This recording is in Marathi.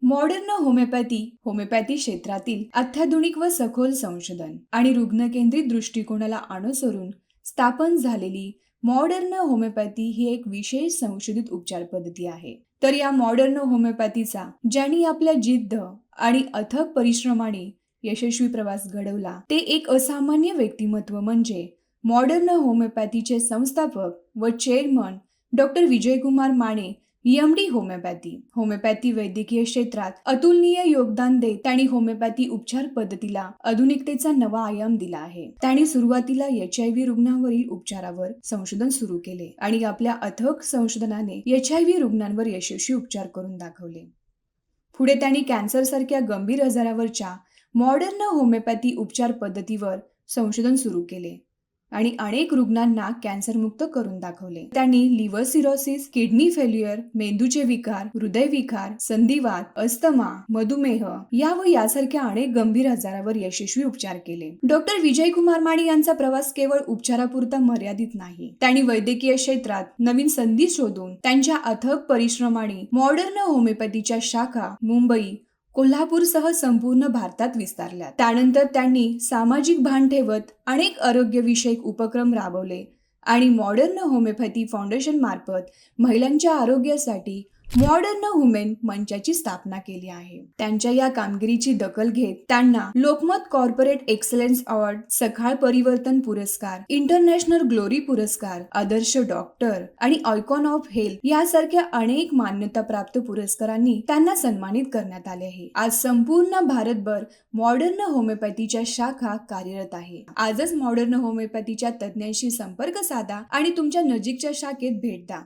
मॉडर्न होमिओपॅथी क्षेत्रातील अत्याधुनिक व सखोल संशोधन आणि रुग्णकेंद्रित दृष्टिकोनाला अनुसरून स्थापन झालेली मॉडर्न होमिओपॅथी ही एक विशेष संशोधित उपचार पद्धती आहे. तर या मॉडर्न होमिओपॅथीचा ज्यांनी आपल्या जिद्द आणि अथक परिश्रमाने यशस्वी प्रवास घडवला ते एक असामान्य व्यक्तिमत्व म्हणजे मॉडर्न होमिओपॅथीचे संस्थापक व chairman doctor Vijaykumar Mane MD homeopathy वैद्यकीय क्षेत्रात अतुलनीय योगदान देत त्यांनी होमिओपॅथी उपचार पद्धतीला आधुनिकतेचा नवा आयाम दिला आहे. त्यांनी सुरुवातीला HIV रुग्णांवरील उपचारावर संशोधन सुरू केले आणि आपल्या अथक संशोधनाने HIV रुग्णांवर यशस्वी उपचार करून दाखवले. पुढे त्यांनी कॅन्सर सारख्या गंभीर आजारावरच्या मॉडर्न होमिओपॅथी उपचार पद्धतीवर संशोधन सुरू केले आणि अनेक रुग्णांना कॅन्सरमुक्त करून दाखवले. त्यांनी लिव्हर सिरोसिस, किडनी फेल्युअर, मेंदूचे विकार, हृदयविकार, संधिवात, अस्थमा, मधुमेह यासारख्या अनेक गंभीर आजारावर यशस्वी उपचार केले. डॉक्टर विजयकुमार माने यांचा प्रवास केवळ उपचारापुरता मर्यादित नाही. त्यांनी वैद्यकीय क्षेत्रात नवीन संधी शोधून त्यांच्या अथक परिश्रमाने मॉडर्न होमिओपॅथीच्या शाखा मुंबई, कोल्हापूरसह संपूर्ण भारतात विस्तारल्या. त्यानंतर त्यांनी सामाजिक भान ठेवत अनेक आरोग्यविषयक उपक्रम राबवले आणि मॉडर्न होमिओपॅथी फाउंडेशन मार्फत महिलांच्या आरोग्यासाठी मॉडर्न वुमेन मंचाची स्थापना केली आहे. त्यांच्या या कामगिरीची दखल घेत त्यांना लोकमत कॉर्पोरेट एक्सलन्स अवॉर्ड, सखाळ परिवर्तन पुरस्कार, इंटरनॅशनल ग्लोरी पुरस्कार, आदर्श डॉक्टर आणि आयकॉन ऑफ हेल्थ यासारख्या अनेक मान्यताप्राप्त पुरस्कारांनी त्यांना सन्मानित करण्यात आले आहे. आज संपूर्ण भारतभर मॉडर्न होमिओपॅथीच्या शाखा कार्यरत आहे. आजच मॉडर्न होमिओपॅथीच्या तज्ञांशी संपर्क साधा आणि तुमच्या नजीकच्या शाखेत भेट द्या.